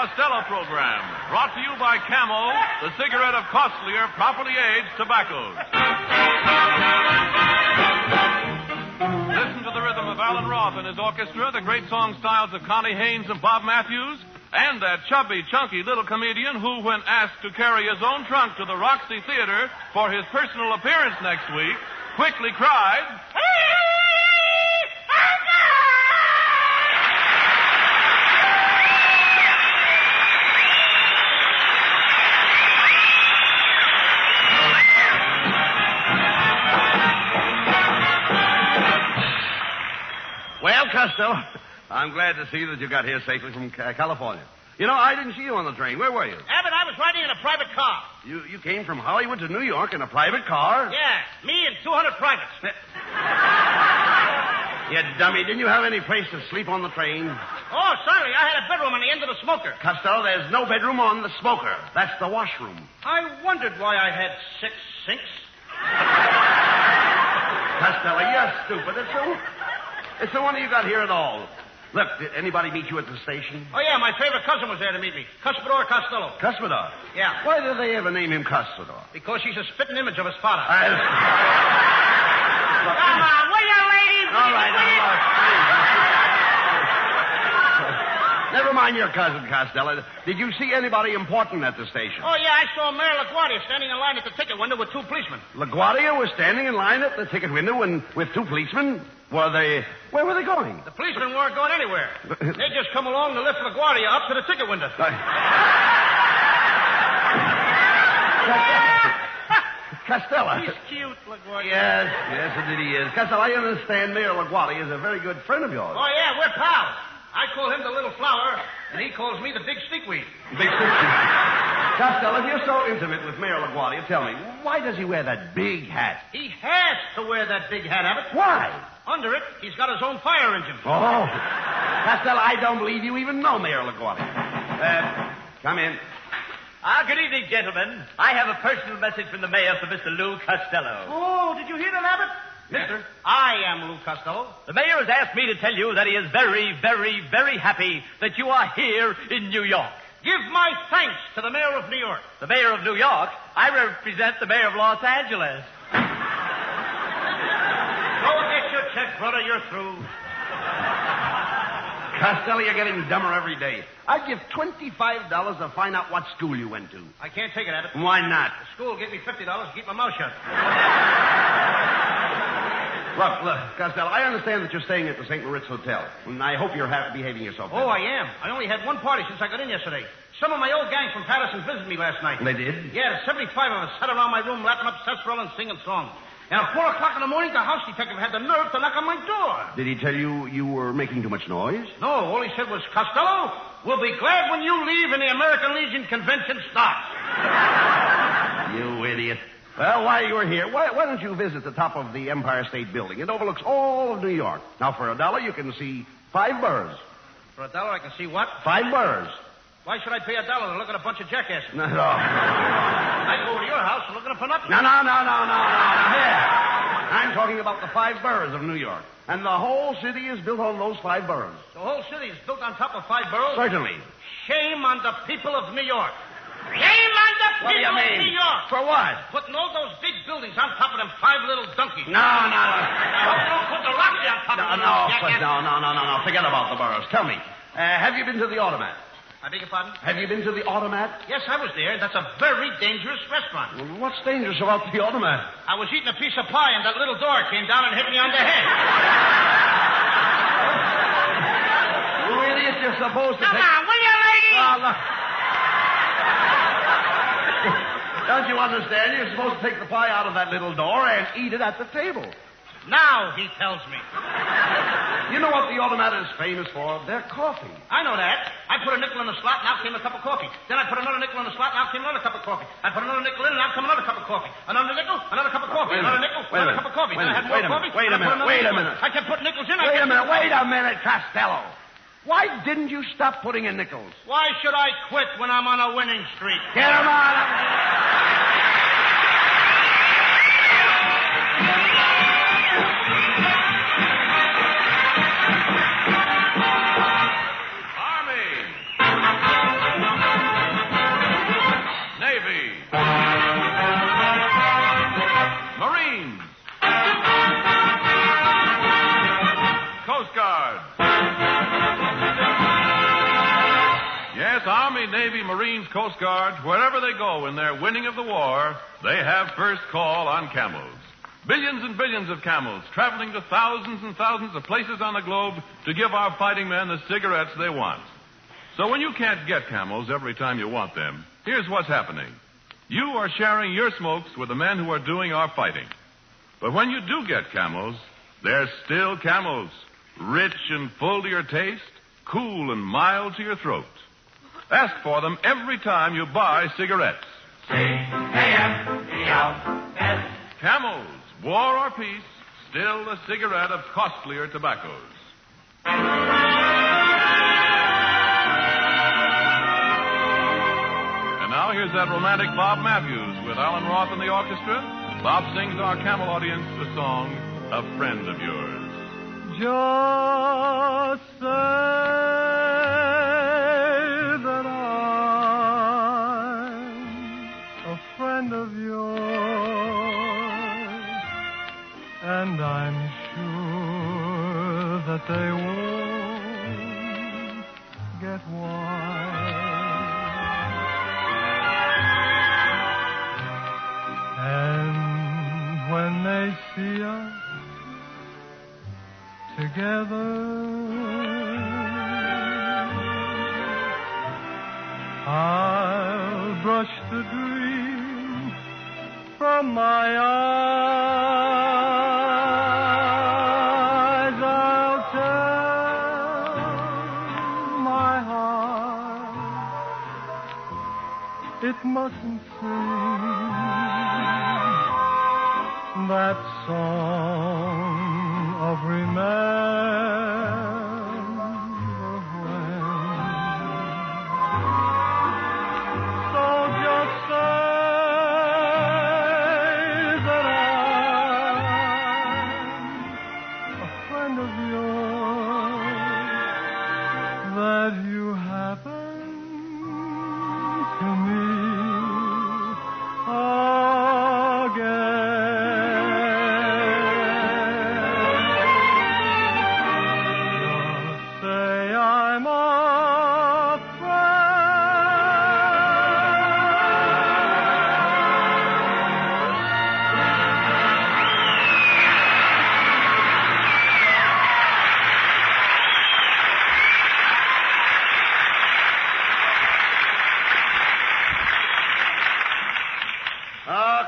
Costello program, brought to you by Camel, the cigarette of costlier, properly aged tobaccos. Listen to the rhythm of Alan Roth and his orchestra, the great song styles of Connie Haynes and Bob Matthews, and that chubby, chunky little comedian who, when asked to carry his own trunk to the Roxy Theater for his personal appearance next week, quickly cried, Well, Costello, I'm glad to see that you got here safely from California. You know, I didn't see you on the train. Where were you? Abbott, I was riding in a private car. You came from Hollywood to New York in a private car? Yeah, me and 200 privates. You dummy. Didn't you have any place to sleep on the train? Oh, sorry. I had a bedroom on the end of the smoker. Costello, there's no bedroom on the smoker. That's the washroom. I wondered why I had 6 sinks. Costello, you're stupid. It's the one you got here at all. Look, did anybody meet you at the station? Oh, yeah, my favorite cousin was there to meet me. Cuspidor Costello. Cuspidor? Yeah. Why did they ever name him Cuspidor? Because he's a spitting image of his father. Come on, will you, ladies? All right, Never mind your cousin, Costello. Did you see anybody important at the station? Oh, yeah, I saw Mayor LaGuardia standing in line at the ticket window with 2 policemen. LaGuardia was standing in line at the ticket window and with 2 policemen? Where were they going? The policemen weren't going anywhere. They just come along to lift LaGuardia up to the ticket window. Costello. He's cute, LaGuardia. Yes, indeed he is. Costello, I understand Mayor LaGuardia is a very good friend of yours. Oh, yeah, we're pals. I call him the little flower, and he calls me the big stickweed. Big stickweed. Costello, if you're so intimate with Mayor LaGuardia, tell me, why does he wear that big hat? He has to wear that big hat, Abbott. Why? Under it, he's got his own fire engine. Oh. Costello, I don't believe you even know Mayor LaGuardia. Come in. Good evening, gentlemen. I have a personal message from the mayor for Mr. Lou Costello. Oh, did you hear that, Abbott? Mister, I am Lou Costello. The mayor has asked me to tell you that he is very, very, very happy that you are here in New York. Give my thanks to the mayor of New York. The mayor of New York? I represent the mayor of Los Angeles. Go get your check, brother. You're through. Costello, you're getting dumber every day. I'd give $25 to find out what school you went to. I can't take it, Abbott. Why not? The school gave me $50 to keep my mouth shut. Look, Costello, I understand that you're staying at the St. Moritz Hotel, and I hope you're behaving yourself. Oh, I am. I only had one party since I got in yesterday. Some of my old gang from Patterson visited me last night. They did? Yeah, 75 of us sat around my room lapping up sarsaparilla and singing songs. And at 4 o'clock in the morning, the house detective had the nerve to knock on my door. Did he tell you you were making too much noise? No, all he said was, Costello, we'll be glad when you leave and the American Legion convention starts. You idiot. Well, while you were here, why don't you visit the top of the Empire State Building? It overlooks all of New York. Now, for $1, you can see 5 boroughs. For $1, I can see what? 5 boroughs. Why should I pay $1 to look at a bunch of jackasses? No. I go over to your house and look at them for nothing. No. Here. I'm talking about the 5 boroughs of New York. And the whole city is built on those 5 boroughs. The whole city is built on top of 5 boroughs? Certainly. Shame on the people of New York. Shame on the people of New York. For what? Putting all those big buildings on top of them 5 little donkeys. No. Don't put the Roxy on top of them. No. Forget about the boroughs. Tell me, have you been to the Automat? I beg your pardon? Have you been to the Automat? Yes, I was there. That's a very dangerous restaurant. Well, what's dangerous about the Automat? I was eating a piece of pie and that little door came down and hit me on the head. You idiot, you're supposed to Come on, will you, lady? Look. Don't you understand? You're supposed to take the pie out of that little door and eat it at the table. Now he tells me. You know what the Automat is famous for? Their coffee. I know that. I put a nickel in the slot, and out came a cup of coffee. Then I put another nickel in the slot, and out came another cup of coffee. I put another nickel in, and out came another cup of coffee. Another nickel, another cup of coffee. Another nickel, another cup of coffee. Then I had more coffee. Wait a minute. I kept putting nickels in. Wait a minute, Costello. Why didn't you stop putting in nickels? Why should I quit when I'm on a winning streak? Get him out. Coast Guard. Yes, Army, Navy, Marines, Coast Guards, wherever they go in their winning of the war, they have first call on camels. Billions and billions of camels traveling to thousands and thousands of places on the globe to give our fighting men the cigarettes they want. So when you can't get camels every time you want them, here's what's happening. You are sharing your smokes with the men who are doing our fighting. But when you do get camels, they're still camels, rich and full to your taste, cool and mild to your throat. Ask for them every time you buy cigarettes. C-A-M-E-L-S. Camels, war or peace, still a cigarette of costlier tobaccos. And now here's that romantic Bob Matthews with Alan Roth and the orchestra. Bob sings our camel audience the song, A Friend of Yours. Just say that I'm a friend of yours, and I'm sure that they won't get wise. And when they see us together, I'll brush the dream from my eyes. I'll tell my heart it mustn't sing that song of remember when. So just say that I'm a friend of yours, that you happen to meet again.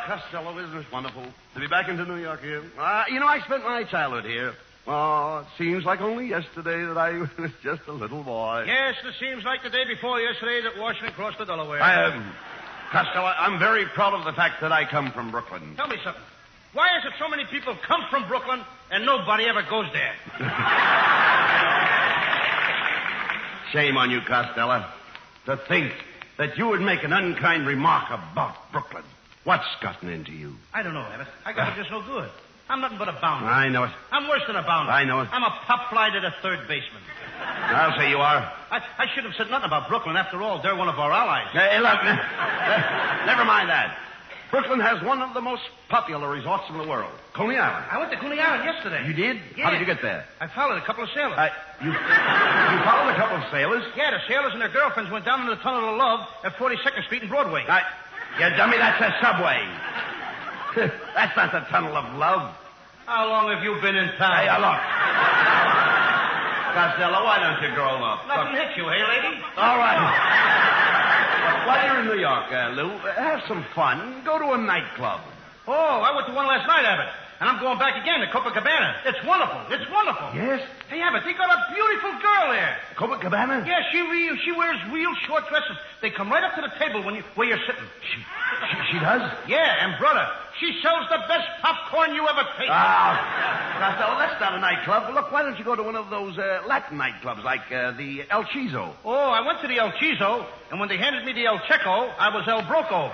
Costello, isn't it wonderful to be back into New York here? I spent my childhood here. Oh, it seems like only yesterday that I was just a little boy. Yes, it seems like the day before yesterday that Washington crossed the Delaware. Costello, I'm very proud of the fact that I come from Brooklyn. Tell me something. Why is it so many people come from Brooklyn and nobody ever goes there? Shame on you, Costello. To think that you would make an unkind remark about Brooklyn. What's gotten into you? I don't know, Abbott. I got it just no good. I'm nothing but a bounder. I know it. I'm worse than a bounder. I know it. I'm a pop fly to the third baseman. I'll say you are. I should have said nothing about Brooklyn. After all, they're one of our allies. Hey, look, never mind that. Brooklyn has one of the most popular resorts in the world, Coney Island. I went to Coney Island yesterday. You did? Yeah. How did you get there? I followed a couple of sailors. You followed a couple of sailors? Yeah, the sailors and their girlfriends went down into the Tunnel of Love at 42nd Street and Broadway. You dummy, that's a subway. That's not the Tunnel of Love. How long have you been in town? Hey, look. Costello, why don't you grow up? Nothing hit you, hey, lady? All right. While you're in New York, Lou, have some fun. Go to a nightclub. Oh, I went to one last night, Abbott. And I'm going back again to Copacabana. It's wonderful. It's wonderful. Yes? Hey, Abbott, they got a beautiful girl there. Copacabana? Yeah, she wears real short dresses. They come right up to the table where you're sitting. She does? Yeah, and brother, she sells the best popcorn you ever tasted. Costello, that's not a nightclub. Look, why don't you go to one of those Latin nightclubs like the El Chizo? Oh, I went to the El Chizo, and when they handed me the El Checo, I was El Broco.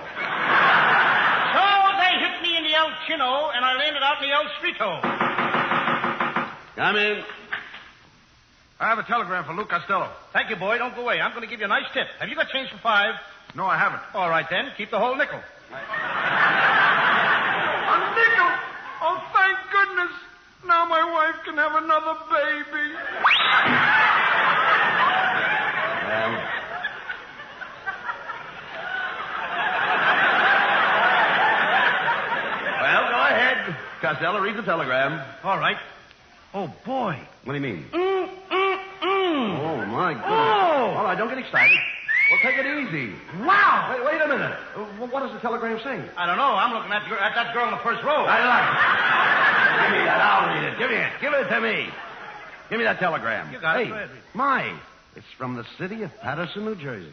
So they hit me in the El Chino, and I landed out in the El Streeto. Come in. I have a telegram for Lou Costello. Thank you, boy. Don't go away. I'm going to give you a nice tip. Have you got change for 5? No, I haven't. All right, then. Keep the whole nickel. A nickel? Oh, thank goodness. Now my wife can have another baby. Well, go ahead. Costello, read the telegram. All right. Oh, boy. What do you mean? Mm. Oh, my goodness. Oh! All right, don't get excited. Well, take it easy. Wow. Wait a minute. What does the telegram say? I don't know. I'm looking at that girl in the first row. I like it. Give me that. I'll read it. Give me it. Give it to me. Give me that telegram. You got it. Hey, Go ahead. it's from the city of Patterson, New Jersey.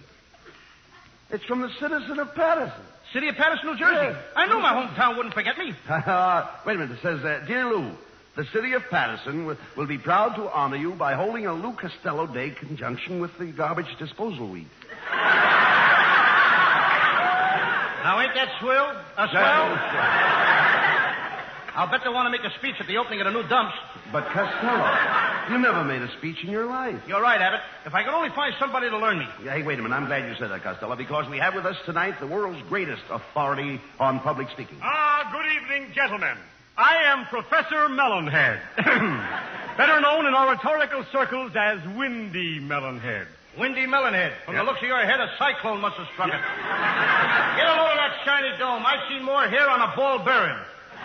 It's from the citizen of Patterson. City of Patterson, New Jersey. Yeah. I knew my hometown wouldn't forget me. Wait a minute. It says, Dear Lou, the city of Patterson will be proud to honor you by holding a Lou Costello Day in conjunction with the Garbage Disposal Week. Now, ain't that swell? A swell? I'll bet they want to make a speech at the opening of the new dumps. But, Costello, you never made a speech in your life. You're right, Abbott. If I could only find somebody to learn me. Hey, wait a minute. I'm glad you said that, Costello, because we have with us tonight the world's greatest authority on public speaking. Good evening, gentlemen. I am Professor Melonhead, better known in oratorical circles as Windy Melonhead. Windy Melonhead. From the looks of your head, a cyclone must have struck it. Get a load of that shiny dome. I've seen more hair on a ball bearing.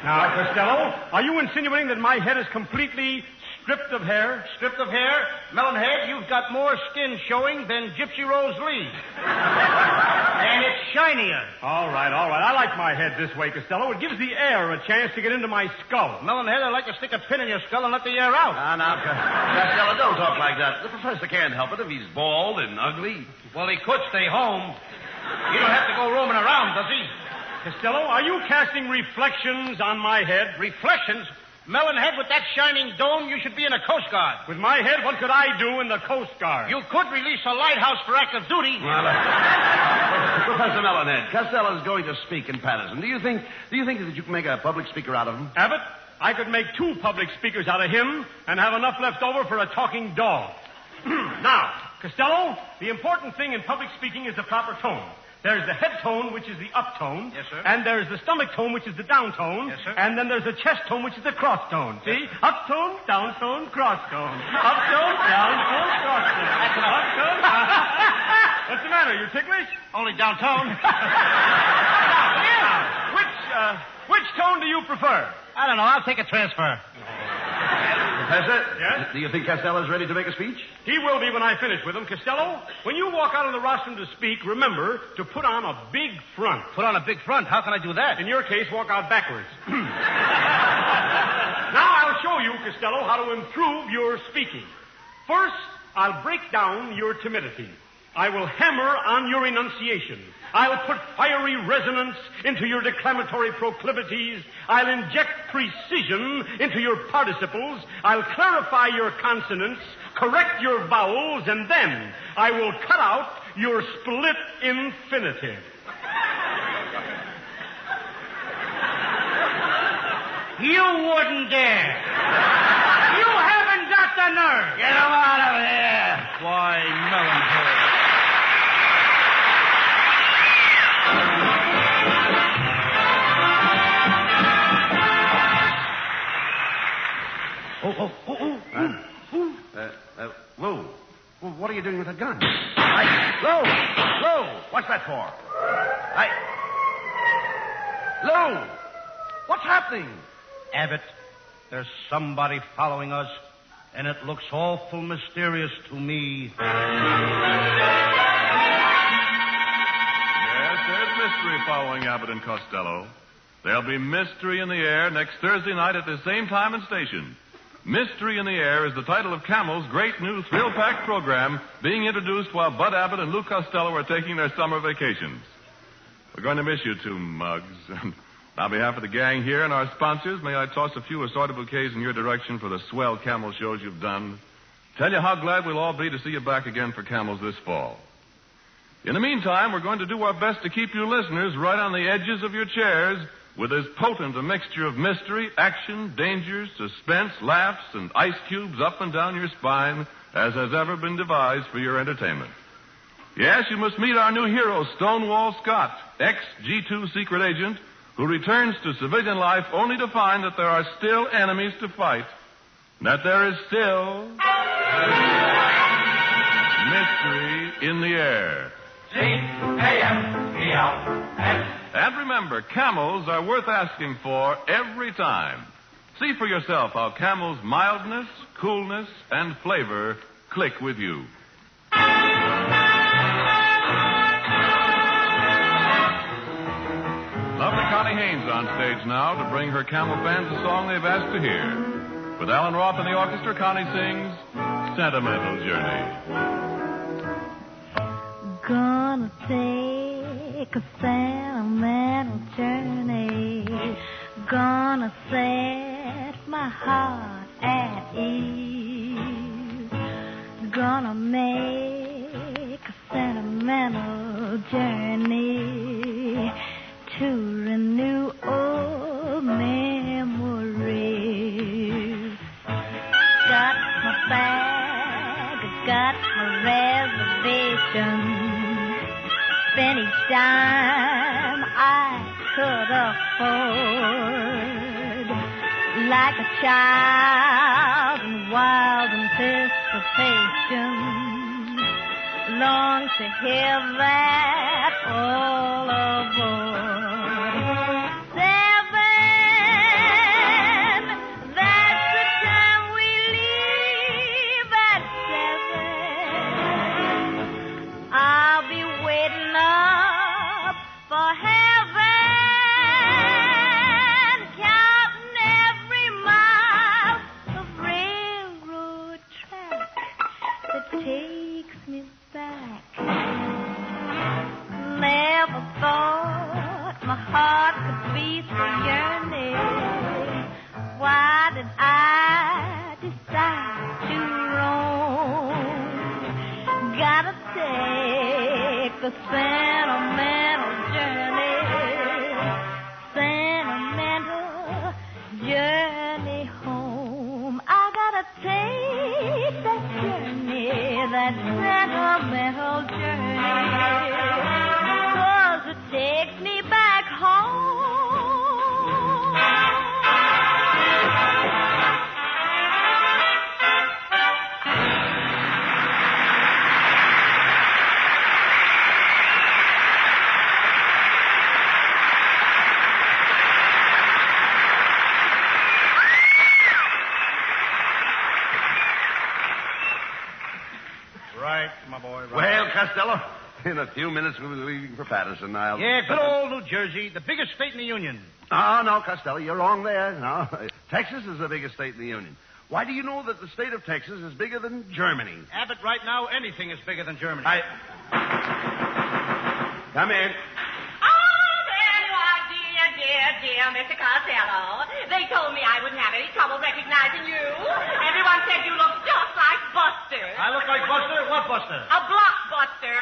Now, Costello, are you insinuating that my head is completely stripped of hair? Stripped of hair? Melonhead, you've got more skin showing than Gypsy Rose Lee. And it's shinier. All right. I like my head this way, Costello. It gives the air a chance to get into my skull. Melonhead, I'd like to stick a pin in your skull and let the air out. Now, Costello, don't talk like that. The professor can't help it if he's bald and ugly. Well, he could stay home. You don't have to go roaming around, does he? Costello, are you casting reflections on my head? Reflections? Melonhead, with that shining dome, you should be in the Coast Guard. With my head, what could I do in the Coast Guard? You could release a lighthouse for active duty. Well, Professor Melonhead, Costello is going to speak in Patterson. Do you think that you can make a public speaker out of him? Abbott, I could make 2 public speakers out of him and have enough left over for a talking dog. Now, Costello, the important thing in public speaking is the proper tone. There's the head tone, which is the up tone. Yes, sir. And there's the stomach tone, which is the down tone. Yes, sir. And then there's the chest tone, which is the cross tone. See? Yes. Up tone, down tone, cross tone. Up tone, down tone, cross tone. That's enough. Up tone. What's the matter? You ticklish? Only downtown. Which tone do you prefer? I don't know. I'll take a transfer. Professor? Yes? Do you think Costello's ready to make a speech? He will be when I finish with him. Costello, when you walk out on the rostrum to speak, remember to put on a big front. Put on a big front? How can I do that? In your case, walk out backwards. Now I'll show you, Costello, how to improve your speaking. First, I'll break down your timidity. I will hammer on your enunciation. I'll put fiery resonance into your declamatory proclivities. I'll inject precision into your participles. I'll clarify your consonants, correct your vowels, and then I will cut out your split infinitive. You wouldn't dare. You haven't got the nerve. Get him out of here! Why, Melonhead. Lou, what are you doing with a gun? Lou, what's that for? Lou, what's happening? Abbott, there's somebody following us, and it looks awful mysterious to me. Yes, there's mystery following Abbott and Costello. There'll be Mystery in the Air next Thursday night at the same time and station. Mystery in the Air is the title of Camel's great new thrill-packed program being introduced while Bud Abbott and Lou Costello are taking their summer vacations. We're going to miss you two mugs. On behalf of the gang here and our sponsors, may I toss a few assorted bouquets in your direction for the swell Camel shows you've done. Tell you how glad we'll all be to see you back again for Camels this fall. In the meantime, we're going to do our best to keep you listeners right on the edges of your chairs with as potent a mixture of mystery, action, dangers, suspense, laughs, and ice cubes up and down your spine as has ever been devised for your entertainment. Yes, you must meet our new hero, Stonewall Scott, ex-G2 secret agent, who returns to civilian life only to find that there are still enemies to fight. that there is still mystery in the air. C-A-M-E-L-S. And remember, camels are worth asking for every time. See for yourself how Camel's mildness, coolness, and flavor click with you. Lovely Connie Haynes on stage now to bring her Camel fans a song they've asked to hear. With Alan Roth in the orchestra, Connie sings Sentimental Journey. Gonna take a sentimental journey. Gonna set my heart at ease. Gonna make a sentimental journey to renew old memories. Got my bag, got my reservation. Spent each dime I could afford. Like a child in wild anticipation. Long to hear that all aboard. 7, that's the time we leave at 7. I'll be waiting up for heaven, counting every mile of railroad track that takes me back. Never thought my heart could beat for yearning. Why did I decide to roam? Gotta take a sentimental journey. Sentimental journey home. I gotta take that journey, that sentimental journey, 'cause it takes me back home. Right, my boy, right. Well, Costello, in a few minutes we'll be leaving for Patterson. Yeah, good old New Jersey, the biggest state in the Union. Oh, no, Costello, you're wrong there. No, Texas is the biggest state in the Union. Why do you know that the state of Texas is bigger than Germany? Abbott, right now, anything is bigger than Germany. Come in. Oh, there you are, dear Mr. Costello. They told me I wouldn't have any trouble recognizing you. Everyone said you look just like Buster. I look like Buster? What Buster? A blockbuster.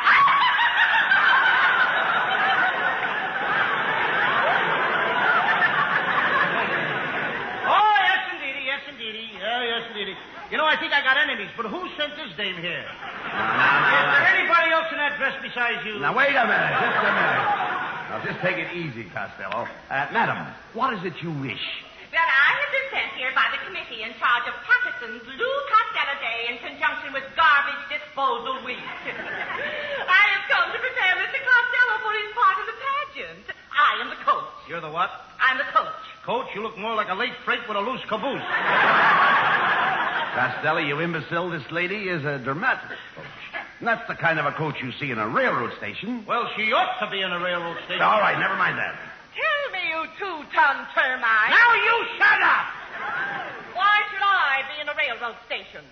Oh, yes, indeedy. Yes, indeedy. You know, I think I got enemies, but who sent this dame here? Is there anybody else in that dress besides you? Now, wait a minute. Just a minute. Now, just take it easy, Costello. Madam, what is it you wish? Well, I have been sent here by the committee in charge of Patterson's Lou Costello Day in conjunction with Garbage Disposal Week. I have come to prepare Mr. Costello for his part in the pageant. I am the coach. You're the what? I'm the coach. Coach, you look more like a late freight with a loose caboose. Costello, you imbecile, this lady is a dramatic coach. And that's the kind of a coach you see in a railroad station. Well, she ought to be in a railroad station. All right, never mind that. Tell me, you two-ton termite. Now you shut up! Why should I be in a railroad station?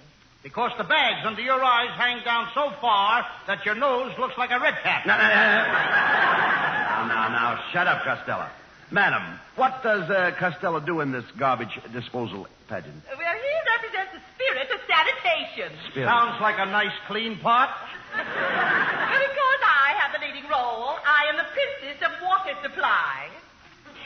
Because the bags under your eyes hang down so far that your nose looks like a red cap. Now, shut up, Costello. Madam, what does Costello do in this garbage disposal pageant? Well, he represents the spirit of sanitation. Spirit. Sounds like a nice clean pot. Because I have the leading role, I am the princess of water supply.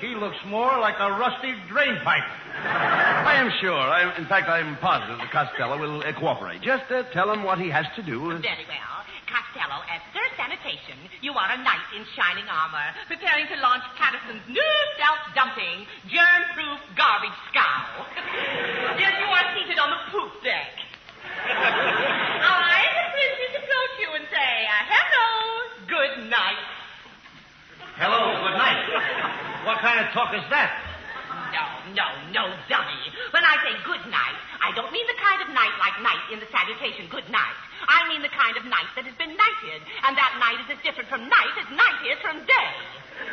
She looks more like a rusty drain pipe. I am sure. In fact, I'm positive that Costello will cooperate. Just tell him what he has to do. Very well. Costello, as Sir Sanitation, You are a knight in shining armor, preparing to launch Patterson's new self-dumping, germ-proof garbage scow. Yes, you are seated on the poop deck. I, the princess, approach you and say, hello, good night. Hello, good night. What kind of talk is that? No, dummy. When I say good night, I don't mean the kind of night like night in the salutation, good night. I mean the kind of night that has been nighted, and that night is as different from night as night is from day.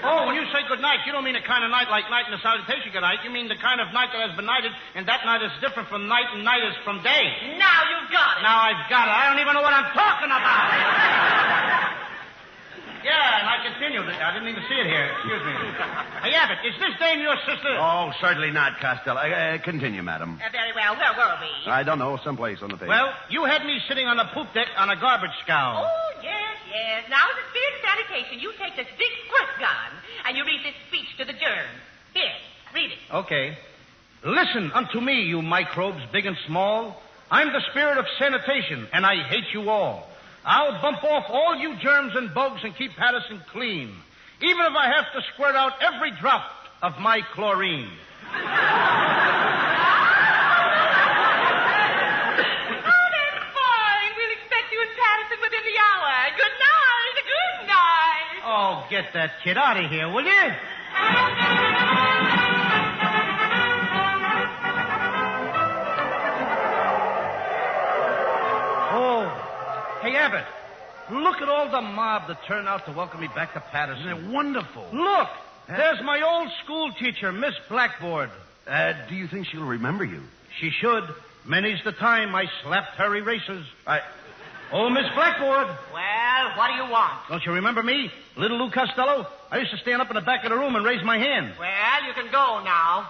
Oh, when you say good night, you don't mean the kind of night like night in the salutation good night. You mean the kind of night that has been nighted, and that night is different from night, and night is from day. Now you've got it. Now I've got it. I don't even know what I'm talking about. Yeah, and I continued. I didn't even see it here. Excuse me. Hey, Abbott, is this dame your sister? Oh, certainly not, Costello. Continue, madam. Very well. Where were we? I don't know. Someplace on the page. Well, you had me sitting on the poop deck on a garbage scow. Oh, yes. Now, as a spirit of sanitation, you take this big squirt gun, and you read this speech to the germs. Here, read it. Okay. Listen unto me, you microbes big and small. I'm the spirit of sanitation, and I hate you all. I'll bump off all you germs and bugs and keep Patterson clean, even if I have to squirt out every drop of my chlorine. Oh, that's fine. We'll expect you in Patterson within the hour. Good night. Good night. Oh, get that kid out of here, will you? Hey, Abbott, look at all the mob that turned out to welcome me back to Patterson. Isn't it wonderful? Look, there's my old school teacher, Miss Blackboard. Do you think she'll remember you? She should. Many's the time I slapped her erasers. Oh, Miss Blackboard. Well, what do you want? Don't you remember me? Little Lou Costello? I used to stand up in the back of the room and raise my hand. Well, you can go now.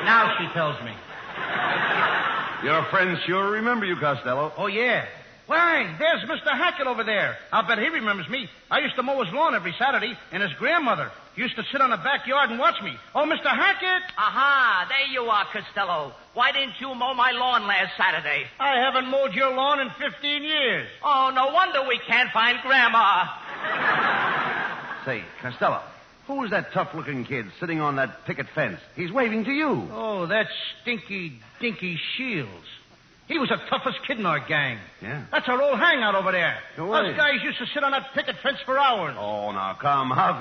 Now she tells me. Your friends sure remember you, Costello. Oh, yeah. Why, there's Mr. Hackett over there. I'll bet he remembers me. I used to mow his lawn every Saturday, and his grandmother used to sit on the backyard and watch me. Oh, Mr. Hackett! Aha, there you are, Costello. Why didn't you mow my lawn last Saturday? I haven't mowed your lawn in 15 years. Oh, no wonder we can't find Grandma. Say, Costello, who was that tough-looking kid sitting on that picket fence? He's waving to you. Oh, that's Stinky Dinky Shields. He was the toughest kid in our gang. Yeah. That's our old hangout over there. No way. Those guys used to sit on that picket fence for hours. Oh, now, come. How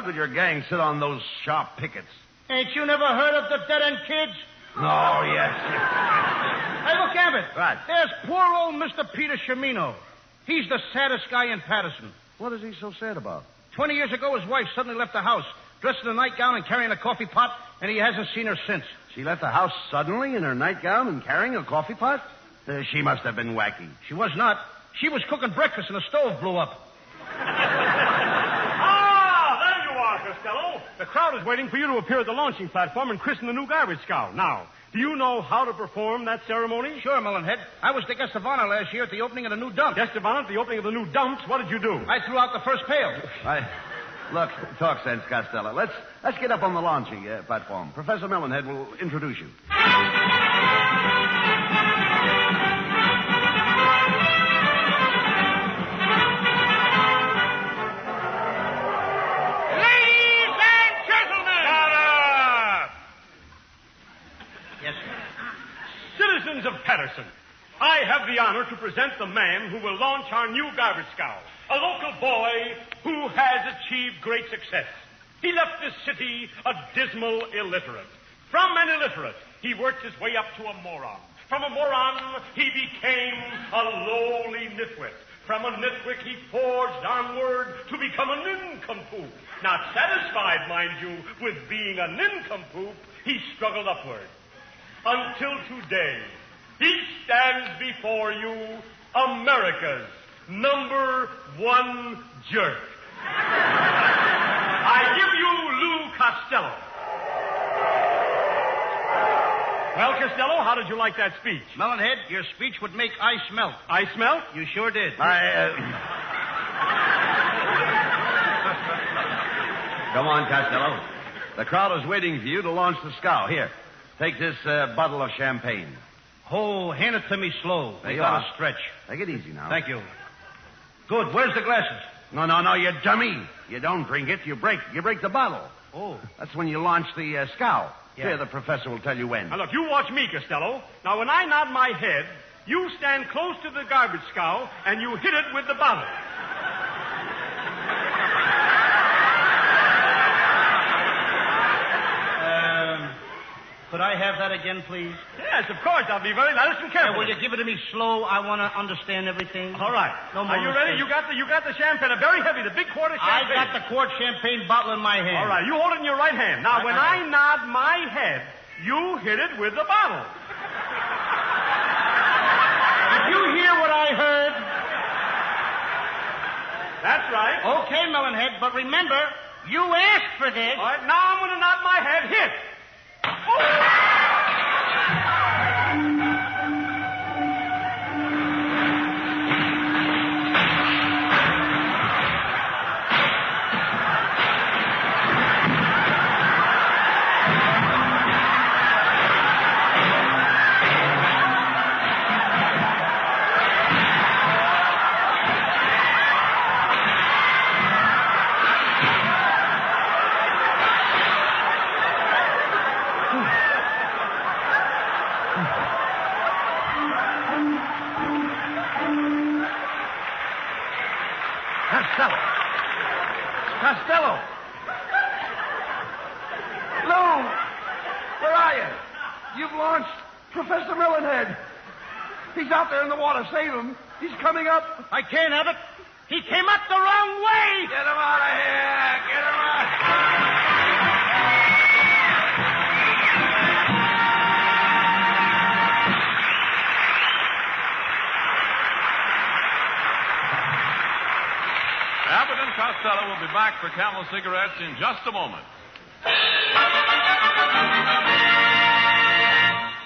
could your gang sit on those sharp pickets? Ain't you never heard of the dead-end kids? Oh, yes. Hey, look, Abbott. Right. There's poor old Mr. Peter Shimino. He's the saddest guy in Patterson. What is he so sad about? 20 years ago, his wife suddenly left the house, dressed in a nightgown and carrying a coffee pot, and he hasn't seen her since. She left the house suddenly in her nightgown and carrying a coffee pot? She must have been wacky. She was not. She was cooking breakfast and the stove blew up. Ah, there you are, Costello. The crowd is waiting for you to appear at the launching platform and christen the new garbage scow. Now, do you know how to perform that ceremony? Sure, Mullenhead. I was the guest of honor last year at the opening of the new dump. Guest of honor at the opening of the new dumps. What did you do? I threw out the first pail. Look, talk sense, Costello. Let's get up on the launching platform. Professor Melonhead will introduce you. Ladies and gentlemen! Yes, sir. Citizens of Patterson, I have the honor to present the man who will launch our new garbage scow. A local boy who has achieved great success. He left this city a dismal illiterate. From an illiterate, he worked his way up to a moron. From a moron, he became a lowly nitwit. From a nitwit, he forged onward to become a nincompoop. Not satisfied, mind you, with being a nincompoop, he struggled upward. Until today, he stands before you, America's #1 jerk. I give you Lou Costello. Well, Costello, how did you like that speech? Melonhead, your speech would make ice melt. Ice melt? You sure did. Come on, Costello. The crowd is waiting for you to launch the scow. Here, take this bottle of champagne. Oh, hand it to me slow. There We you got are. to stretch. Take it easy now. Thank you. Good. Where's the glasses? No, you dummy. You don't drink it. You break the bottle. Oh. That's when you launch the scow. Yeah. Here, the professor will tell you when. Now, look, you watch me, Costello. Now, when I nod my head, you stand close to the garbage scow, and you hit it with the bottle. Could I have that again, please? Yes, of course. I'll be very nice and careful. Will you give it to me slow? I want to understand everything. All right. No more Are you ready? mistakes. You got the champagne, a very heavy, the big quarter champagne. I got the quart champagne bottle in my hand. All right, you hold it in your right hand. Now, when I nod my head, you hit it with the bottle. Did you hear what I heard? That's right. Okay, Melonhead, but remember, you asked for this. All right, now I'm going to nod my head. Hit. Costello! Lou! Where are you? You've launched Professor Melonhead. He's out there in the water. Save him. He's coming up. I can't have it. He came up the wrong way. Get him out of here. Get him out. Abbott and Costello will be back for Camel cigarettes in just a moment.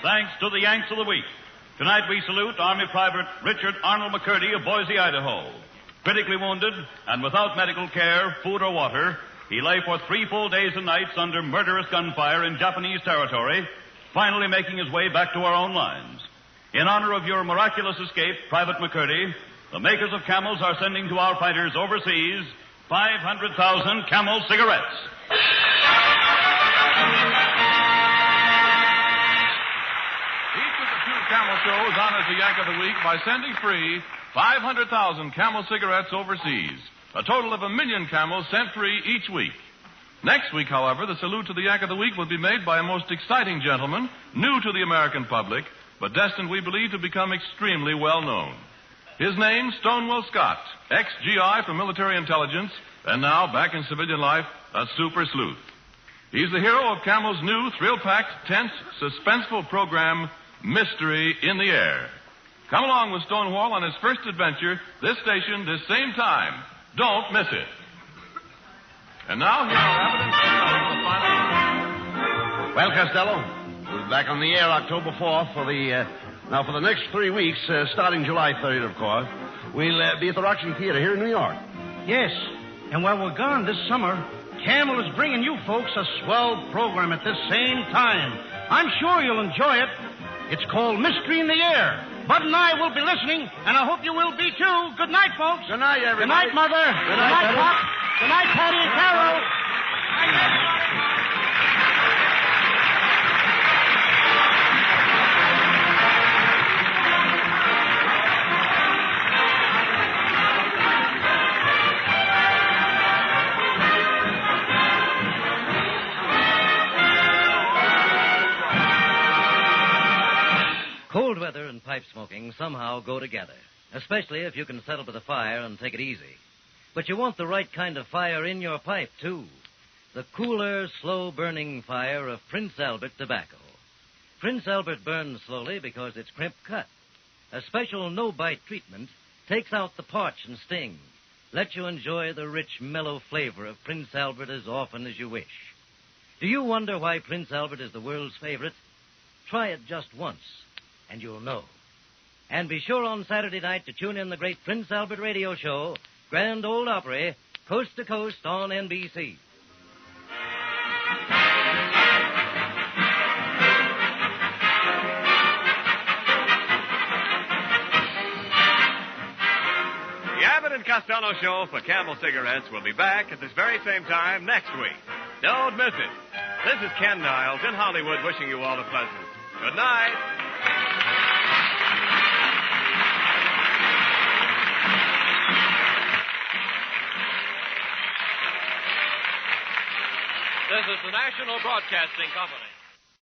Thanks to the Yanks of the Week. Tonight we salute Army Private Richard Arnold McCurdy of Boise, Idaho. Critically wounded and without medical care, food or water, he lay for 3 full days and nights under murderous gunfire in Japanese territory, finally making his way back to our own lines. In honor of your miraculous escape, Private McCurdy, the makers of Camels are sending to our fighters overseas 500,000 Camel cigarettes. Each of the 2 Camel shows honors the Yank of the Week by sending free 500,000 Camel cigarettes overseas. A total of 1 million Camels sent free each week. Next week, however, the salute to the Yank of the Week will be made by a most exciting gentleman, new to the American public, but destined, we believe, to become extremely well known. His name, Stonewall Scott, ex-GI for military intelligence, and now, back in civilian life, a super sleuth. He's the hero of Camel's new, thrill-packed, tense, suspenseful program, Mystery in the Air. Come along with Stonewall on his first adventure, this station, this same time. Don't miss it. And now, here are Abbott and Costello, the final... Well, Costello, we're back on the air October 4th for the... Now, for the next 3 weeks, starting July 3rd, of course, we'll be at the Roxy Theater here in New York. Yes, and while we're gone this summer, Camel is bringing you folks a swell program at this same time. I'm sure you'll enjoy it. It's called Mystery in the Air. Bud and I will be listening, and I hope you will be too. Good night, folks. Good night, everybody. Good night, Mother. Good night, Pop. Good night, Patty and Carol. Good night, Cold weather and pipe smoking somehow go together, especially if you can settle by the fire and take it easy. But you want the right kind of fire in your pipe, too. The cooler, slow-burning fire of Prince Albert tobacco. Prince Albert burns slowly because it's crimp cut. A special no-bite treatment takes out the parch and sting, lets you enjoy the rich, mellow flavor of Prince Albert as often as you wish. Do you wonder why Prince Albert is the world's favorite? Try it just once, and you'll know. And be sure on Saturday night to tune in the great Prince Albert radio show, Grand Ole Opry, Coast to Coast on NBC. Abbott and Costello Show for Camel Cigarettes will be back at this very same time next week. Don't miss it. This is Ken Niles in Hollywood wishing you all a pleasant good night. This is the National Broadcasting Company.